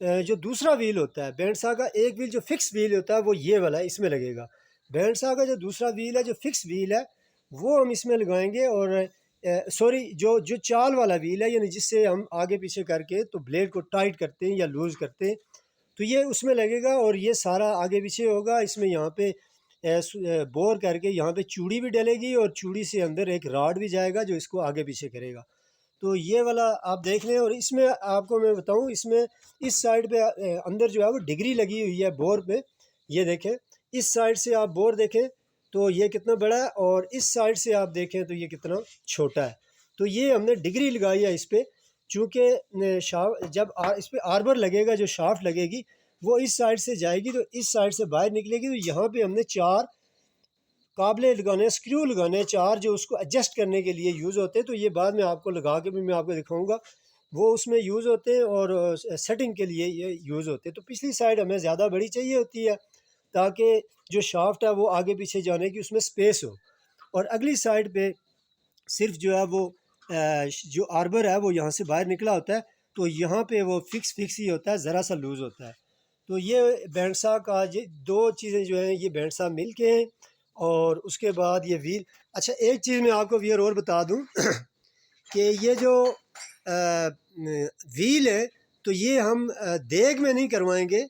جو دوسرا ویل ہوتا ہے بینڈ سا کا، ایک ویل جو فکس ویل ہوتا ہے وہ یہ والا ہے، اس میں لگے گا۔ بینڈ سا کا جو دوسرا ویل ہے جو فکس ویل ہے وہ ہم اس میں لگائیں گے، اور سوری جو چال والا ویل ہے، یعنی جس سے ہم آگے پیچھے کر کے تو بلیڈ کو ٹائٹ کرتے ہیں یا لوز کرتے ہیں، تو یہ اس میں لگے گا، اور یہ سارا آگے پیچھے ہوگا۔ اس میں یہاں پہ بور کر کے یہاں پہ چوڑی بھی ڈلے گی، اور چوڑی سے اندر ایک راڈ بھی جائے گا جو اس کو آگے پیچھے کرے گا۔ تو یہ والا آپ دیکھ لیں، اور اس میں آپ کو میں بتاؤں، اس میں اس سائڈ پہ اندر جو ہے وہ ڈگری لگی ہوئی ہے بور پہ، یہ دیکھیں اس سائڈ سے آپ بور دیکھیں تو یہ کتنا بڑا ہے، اور اس سائڈ سے آپ دیکھیں تو یہ کتنا چھوٹا ہے۔ تو یہ ہم نے ڈگری لگائی ہے اس پہ، چونکہ جب اس پہ آربر لگے گا، جو شافٹ لگے گی وہ اس سائڈ سے جائے گی، تو اس سائڈ سے باہر نکلے گی، تو یہاں پہ ہم نے چار قابلے لگانے، اسکریو لگانے، چار جو اس کو ایڈجسٹ کرنے کے لیے یوز ہوتے ہیں۔ تو یہ بعد میں آپ کو لگا کے بھی میں آپ کو دکھاؤں گا، وہ اس میں یوز ہوتے ہیں، اور سیٹنگ کے لیے یہ یوز ہوتے ہیں۔ تو پچھلی سائڈ ہمیں زیادہ بڑی چاہیے ہوتی ہے تاکہ جو شافٹ ہے وہ آگے پیچھے جانے کی اس میں سپیس ہو، اور اگلی سائڈ پہ صرف جو ہے وہ جو آربر ہے وہ یہاں سے باہر نکلا ہوتا ہے، تو یہاں پہ وہ فکس ہی ہوتا ہے، ذرا سا لوز ہوتا ہے۔ تو یہ بینڈسا کا یہ دو چیزیں جو ہیں یہ بینڈسا مل کے ہیں، اور اس کے بعد یہ ویل۔ اچھا ایک چیز میں آپ کو ویئر اور بتا دوں کہ یہ جو ویل ہے تو یہ ہم دیگ میں نہیں کروائیں گے،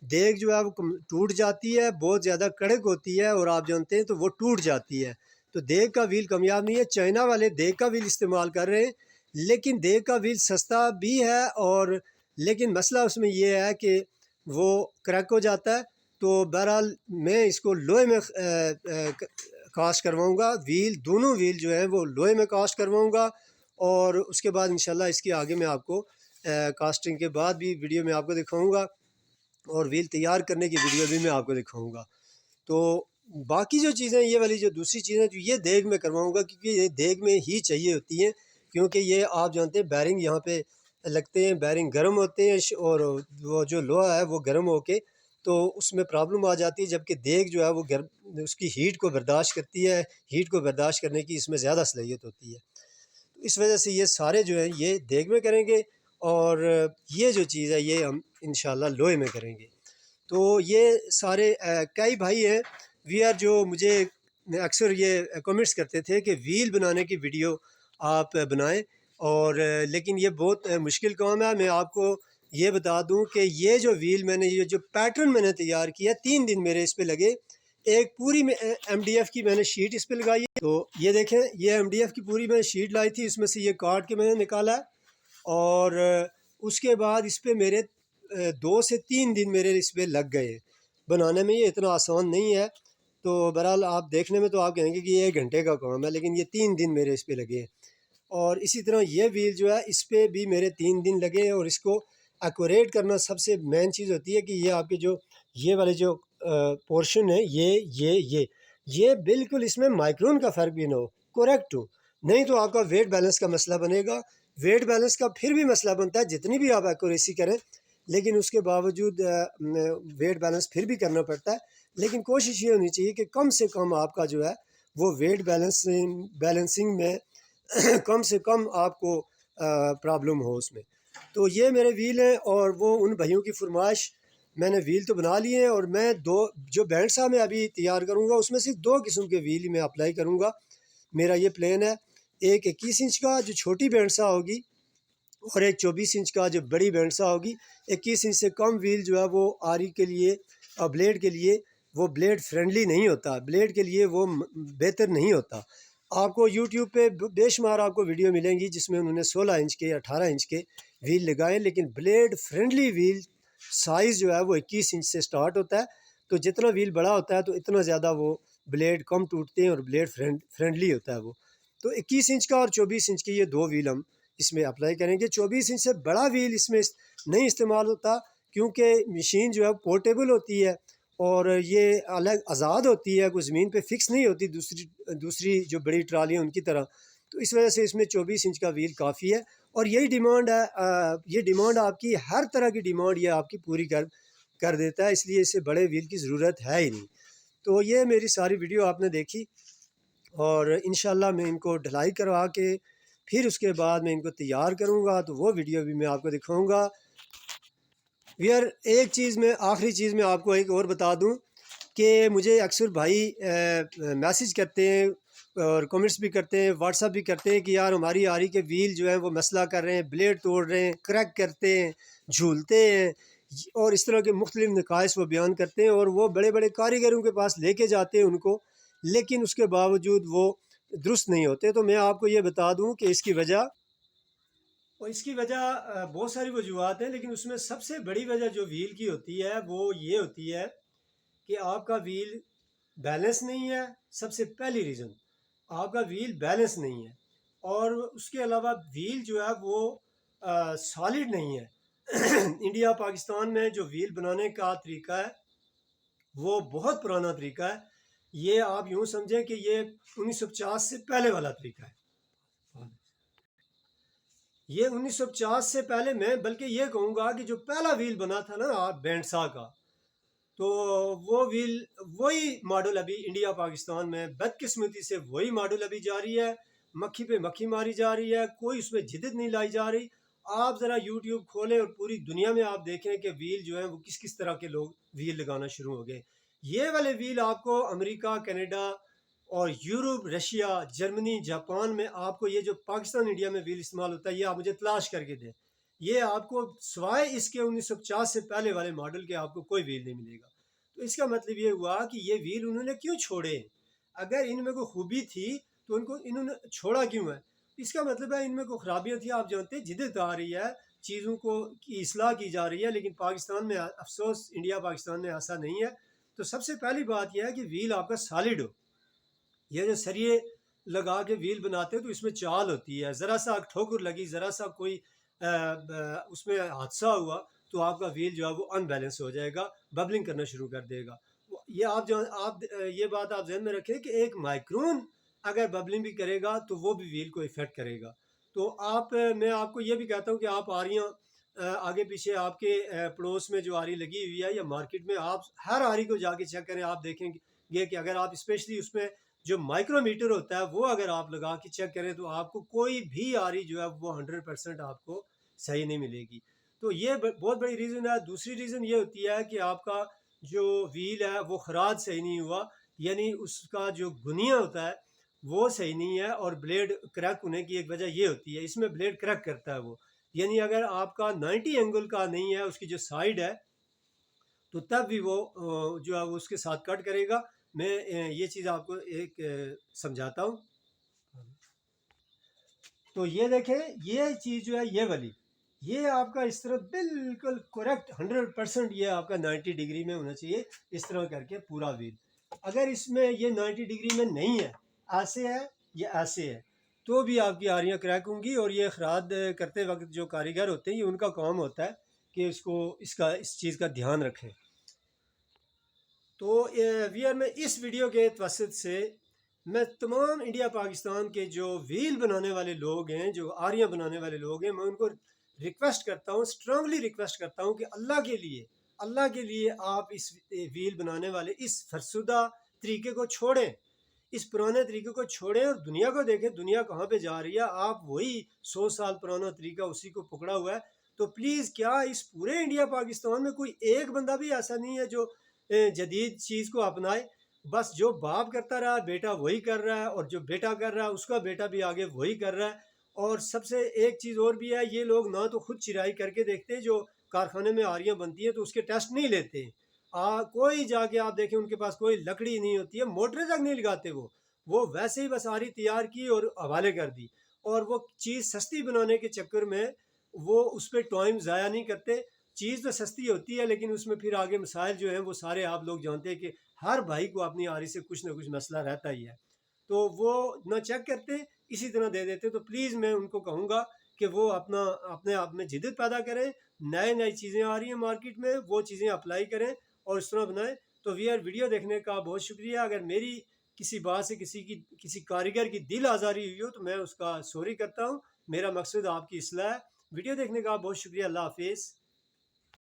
دیگ جو ہے وہ ٹوٹ جاتی ہے، بہت زیادہ کڑک ہوتی ہے، اور آپ جانتے ہیں تو وہ ٹوٹ جاتی ہے، تو دیگ کا ویل کامیاب نہیں ہے۔ چائنا والے دیگ کا ویل استعمال کر رہے ہیں، لیکن دیگ کا ویل سستا بھی ہے، اور لیکن مسئلہ اس میں یہ ہے کہ وہ کریک ہو جاتا ہے۔ تو بہرحال میں اس کو لوہے میں کاسٹ کرواؤں گا، ویل دونوں ویل جو ہیں وہ لوہے میں کاسٹ کرواؤں گا، اور اس کے بعد انشاءاللہ اس کے آگے میں آپ کو کاسٹنگ کے بعد بھی ویڈیو میں آپ کو دکھاؤں گا، اور ویل تیار کرنے کی ویڈیو بھی میں آپ کو دکھاؤں گا۔ تو باقی جو چیزیں یہ والی جو دوسری چیزیں جو یہ دیگ میں کرواؤں گا، کیونکہ یہ دیگ میں ہی چاہیے ہوتی ہیں، کیونکہ یہ آپ جانتے ہیں بیرنگ یہاں پہ لگتے ہیں، بیرنگ گرم ہوتے ہیں، اور وہ جو لوہا ہے وہ گرم ہو کے تو اس میں پرابلم آ جاتی ہے، جبکہ دیگ جو ہے وہ گرم اس کی ہیٹ کو برداشت کرتی ہے، ہیٹ کو برداشت کرنے کی اس میں زیادہ صلاحیت ہوتی ہے۔ تو اس وجہ سے یہ سارے جو ہیں یہ دیگ میں کریں گے، اور یہ جو چیز ہے یہ ہم انشاءاللہ لوہے میں کریں گے۔ تو یہ سارے کئی بھائی ہیں وی آر جو مجھے اکثر یہ کمنٹس کرتے تھے کہ ویل بنانے کی ویڈیو آپ بنائیں، اور لیکن یہ بہت مشکل کام ہے۔ میں آپ کو یہ بتا دوں کہ یہ جو ویل میں نے یہ جو پیٹرن میں نے تیار کیا 3 دن میرے اس پہ لگے، ایک پوری میں ایم ڈی ایف کی میں نے شیٹ اس پہ لگائی ہے، تو یہ دیکھیں یہ ایم ڈی ایف کی پوری میں شیٹ لائی تھی، اس میں سے یہ کاٹ کے میں نے نکالا ہے، اور اس کے بعد اس پہ میرے 2 سے 3 دن میرے اس پہ لگ گئے بنانے میں۔ یہ اتنا آسان نہیں ہے، تو بہرحال آپ دیکھنے میں تو آپ کہیں گے کہ یہ 1 گھنٹے کا کام ہے، لیکن یہ 3 دن میرے اس پہ لگے ہیں۔ اور اسی طرح یہ ویل جو ہے اس پہ بھی میرے 3 دن لگے ہیں، اور اس کو ایکوریٹ کرنا سب سے مین چیز ہوتی ہے کہ یہ آپ کے جو یہ والے جو پورشن ہے یہ بالکل اس میں مائکرون کا فرق بھی نہ ہو، کریکٹ ہو، نہیں تو آپ کا ویٹ بیلنس کا مسئلہ بنے گا۔ ویٹ بیلنس کا پھر بھی مسئلہ بنتا ہے جتنی بھی آپ ایکوریسی کریں، لیکن اس کے باوجود ویٹ بیلنس پھر بھی کرنا پڑتا ہے، لیکن کوشش یہ ہونی چاہیے کہ کم سے کم آپ کا جو ہے وہ ویٹ بیلنسنگ میں کم سے کم آپ کو پرابلم ہو اس میں۔ تو یہ میرے ویل ہیں، اور وہ ان بھائیوں کی فرمائش، میں نے ویل تو بنا لیے ہیں، اور میں جو بینڈسا میں ابھی تیار کروں گا اس میں صرف 2 قسم کے ویل میں اپلائی کروں گا۔ میرا یہ پلان ہے، ایک 21 انچ کا جو چھوٹی بینڈسا ہوگی، اور ایک 24 انچ کا جو بڑی بینڈسا ہوگی۔ 21 انچ سے کم ویل جو ہے وہ آری کے لیے اور بلیڈ کے لیے وہ بلیڈ فرینڈلی نہیں ہوتا، بلیڈ کے لیے وہ بہتر نہیں ہوتا۔ آپ کو یوٹیوب پہ بے شمار آپ کو ویڈیو ملیں گی جس میں انہوں نے 16 انچ کے 18 انچ کے ویل لگائے، لیکن بلیڈ فرینڈلی ویل سائز جو ہے وہ 21 انچ سے سٹارٹ ہوتا ہے، تو جتنا ویل بڑا ہوتا ہے تو اتنا زیادہ وہ بلیڈ کم ٹوٹتے ہیں، اور بلیڈ فرینڈلی ہوتا ہے وہ۔ تو 21 انچ کا اور 24 انچ کے یہ 2 ویل ہم اس میں اپلائی کریں گے۔ 24 انچ سے بڑا ویل اس میں نہیں استعمال ہوتا، کیونکہ مشین جو ہے پورٹیبل ہوتی ہے، اور یہ الگ آزاد ہوتی ہے، کوئی زمین پہ فکس نہیں ہوتی دوسری جو بڑی ٹرالی ہیں ان کی طرح، تو اس وجہ سے اس میں 24 انچ کا ویل کافی ہے۔ اور یہی ڈیمانڈ ہے، یہ ڈیمانڈ آپ کی ہر طرح کی ڈیمانڈ یہ آپ کی پوری کر دیتا ہے، اس لیے اس سے بڑے ویل کی ضرورت ہے ہی نہیں۔ تو یہ میری ساری ویڈیو آپ نے دیکھی، اور انشاءاللہ میں ان کو ڈھلائی کروا کے پھر اس کے بعد میں ان کو تیار کروں گا، تو وہ ویڈیو بھی میں آپ کو دکھاؤں گا۔ ویئر ایک چیز میں آخری چیز میں آپ کو ایک اور بتا دوں کہ مجھے اکثر بھائی میسیج کرتے ہیں اور کمنٹس بھی کرتے ہیں، واٹس ایپ بھی کرتے ہیں کہ یار ہماری آری کے ویل جو ہیں وہ مسئلہ کر رہے ہیں، بلیڈ توڑ رہے ہیں، کریک کرتے ہیں، جھولتے ہیں، اور اس طرح کے مختلف نقائص وہ بیان کرتے ہیں، اور وہ بڑے بڑے کاریگروں کے پاس لے کے جاتے ہیں ان کو، لیکن اس کے باوجود وہ درست نہیں ہوتے۔ تو میں آپ کو یہ بتا دوں کہ اس کی وجہ بہت ساری وجوہات ہیں، لیکن اس میں سب سے بڑی وجہ جو ویل کی ہوتی ہے وہ یہ ہوتی ہے کہ آپ کا ویل بیلنس نہیں ہے۔ سب سے پہلی ریزن آپ کا ویل بیلنس نہیں ہے، اور اس کے علاوہ ویل جو ہے وہ سالڈ نہیں ہے۔ انڈیا پاکستان میں جو ویل بنانے کا طریقہ ہے وہ بہت پرانا طریقہ ہے، یہ آپ یوں سمجھیں کہ یہ 1950 سے پہلے والا طریقہ ہے۔ یہ 1950 سے پہلے، میں بلکہ یہ کہوں گا کہ جو پہلا ویل بنا تھا نا بینڈسا کا، تو وہ ویل وہی ماڈل ابھی انڈیا پاکستان میں بدقسمتی سے وہی ماڈل ابھی جاری ہے، مکھی پہ مکھی ماری جا رہی ہے، کوئی اس میں جدت نہیں لائی جا رہی۔ آپ ذرا یوٹیوب کھولیں اور پوری دنیا میں آپ دیکھیں کہ ویل جو ہیں وہ کس کس طرح کے لوگ ویل لگانا شروع ہو گئے۔ یہ والے ویل آپ کو امریکہ، کینیڈا اور یورپ، رشیا، جرمنی، جاپان میں آپ کو یہ جو پاکستان انڈیا میں ویل استعمال ہوتا ہے یہ آپ مجھے تلاش کر کے دیں، یہ آپ کو سوائے اس کے 1950 سے پہلے والے ماڈل کے آپ کو کوئی ویل نہیں ملے گا۔ تو اس کا مطلب یہ ہوا کہ یہ ویل انہوں نے کیوں چھوڑے؟ اگر ان میں کوئی خوبی تھی تو انہوں نے چھوڑا کیوں ہے؟ اس کا مطلب ہے ان میں کوئی خرابیاں تھیں۔ آپ جانتے ہیں جدت آ رہی ہے، چیزوں کو کی اصلاح کی جا رہی ہے، لیکن پاکستان میں افسوس انڈیا پاکستان میں ایسا نہیں ہے۔ تو سب سے پہلی بات یہ ہے کہ ویل آپ کا سالڈ ہو۔ یہ جو سریے لگا کے ویل بناتے ہیں تو اس میں چال ہوتی ہے، ذرا سا ٹھوکر لگی، ذرا سا کوئی اس میں حادثہ ہوا تو آپ کا ویل جو ہے وہ ان بیلنس ہو جائے گا، ببلنگ کرنا شروع کر دے گا۔ یہ یہ بات آپ ذہن میں رکھیں کہ ایک مائکرون اگر ببلنگ بھی کرے گا تو وہ بھی ویل کو افیکٹ کرے گا۔ تو میں آپ کو یہ بھی کہتا ہوں کہ آپ آریاں آگے پیچھے آپ کے پڑوس میں جو آری لگی ہوئی ہے یا مارکیٹ میں، آپ ہر آری کو جا کے چیک کریں، آپ دیکھیں گے کہ اگر آپ اسپیشلی اس میں جو مائکرو میٹر ہوتا ہے وہ اگر آپ لگا کے چیک کریں تو آپ کو کوئی بھی آری جو ہے وہ 100% آپ کو صحیح نہیں ملے گی۔ تو یہ بہت بڑی ریزن ہے۔ دوسری ریزن یہ ہوتی ہے کہ آپ کا جو ویل ہے وہ خراج صحیح نہیں ہوا، یعنی اس کا جو گنیا ہوتا ہے وہ صحیح نہیں ہے، اور بلیڈ کریک ہونے کی ایک وجہ یہ ہوتی ہے، اس میں بلیڈ کریک کرتا ہے وہ، یعنی اگر آپ کا 90 اینگل کا نہیں ہے اس کی جو سائڈ ہے تو تب بھی وہ جو ہے وہ اس کے ساتھ کٹ کرے گا۔ میں یہ چیز آپ کو ایک سمجھاتا ہوں۔ تو یہ دیکھیں، یہ چیز جو ہے یہ والی، یہ آپ کا اس طرح بالکل کریکٹ 100%، یہ آپ کا 90 ڈگری میں ہونا چاہیے، اس طرح کر کے پورا ویل۔ اگر اس میں یہ 90 ڈگری میں نہیں ہے، ایسے ہے یا ایسے ہے، تو بھی آپ کی آریاں کریک ہوں گی۔ اور یہ خراد کرتے وقت جو کاریگر ہوتے ہیں یہ ان کا کام ہوتا ہے کہ اس چیز کا دھیان رکھیں۔ تو ویئر میں اس ویڈیو کے توسط سے میں تمام انڈیا پاکستان کے جو ویل بنانے والے لوگ ہیں، جو آریاں بنانے والے لوگ ہیں، میں ان کو ریکویسٹ کرتا ہوں، اسٹرانگلی ریکویسٹ کرتا ہوں کہ اللہ کے لیے آپ اس ویل بنانے والے اس فرسودہ طریقے کو چھوڑیں، اس پرانے طریقے کو چھوڑیں اور دنیا کو دیکھیں، دنیا کہاں پہ جا رہی ہے۔ آپ وہی 100 سال پرانا طریقہ اسی کو پکڑا ہوا ہے۔ تو پلیز، کیا اس پورے انڈیا پاکستان میں کوئی ایک بندہ بھی ایسا نہیں ہے جو جدید چیز کو اپنائے؟ بس جو باپ کرتا رہا بیٹا وہی کر رہا ہے، اور جو بیٹا کر رہا ہے اس کا بیٹا بھی آگے وہی کر رہا ہے۔ اور سب سے ایک چیز اور بھی ہے، یہ لوگ نہ تو خود چرائی کر کے دیکھتے، جو کارخانے میں آریاں بنتی ہیں تو اس کے ٹیسٹ نہیں لیتے۔ کوئی جا کے آپ دیکھیں ان کے پاس کوئی لکڑی نہیں ہوتی ہے، موٹریں تک نہیں لگاتے، وہ ویسے ہی بس آری تیار کی اور حوالے کر دی، اور وہ چیز سستی بنانے کے چکر میں وہ اس پہ ٹائم ضائع نہیں کرتے۔ چیز تو سستی ہوتی ہے لیکن اس میں پھر آگے مسائل جو ہیں وہ سارے آپ لوگ جانتے ہیں کہ ہر بھائی کو اپنی آری سے کچھ نہ کچھ مسئلہ رہتا ہی ہے، تو وہ نہ چیک کرتے، اسی طرح دے دیتے۔ تو پلیز میں ان کو کہوں گا کہ وہ اپنے آپ میں جدت پیدا کریں، نئی چیزیں آ رہی ہیں مارکیٹ میں، وہ چیزیں اپلائی کریں اور اس طرح بنائیں۔ تو ویڈیو دیکھنے کا بہت شکریہ۔ اگر میری کسی بات سے کسی کاریگر کی دل آزاری ہوئی ہو تو میں اس کا سوری کرتا ہوں، میرا مقصد آپ کی اصلاح ہے۔ ویڈیو دیکھنے کا بہت شکریہ۔ اللہ حافظ۔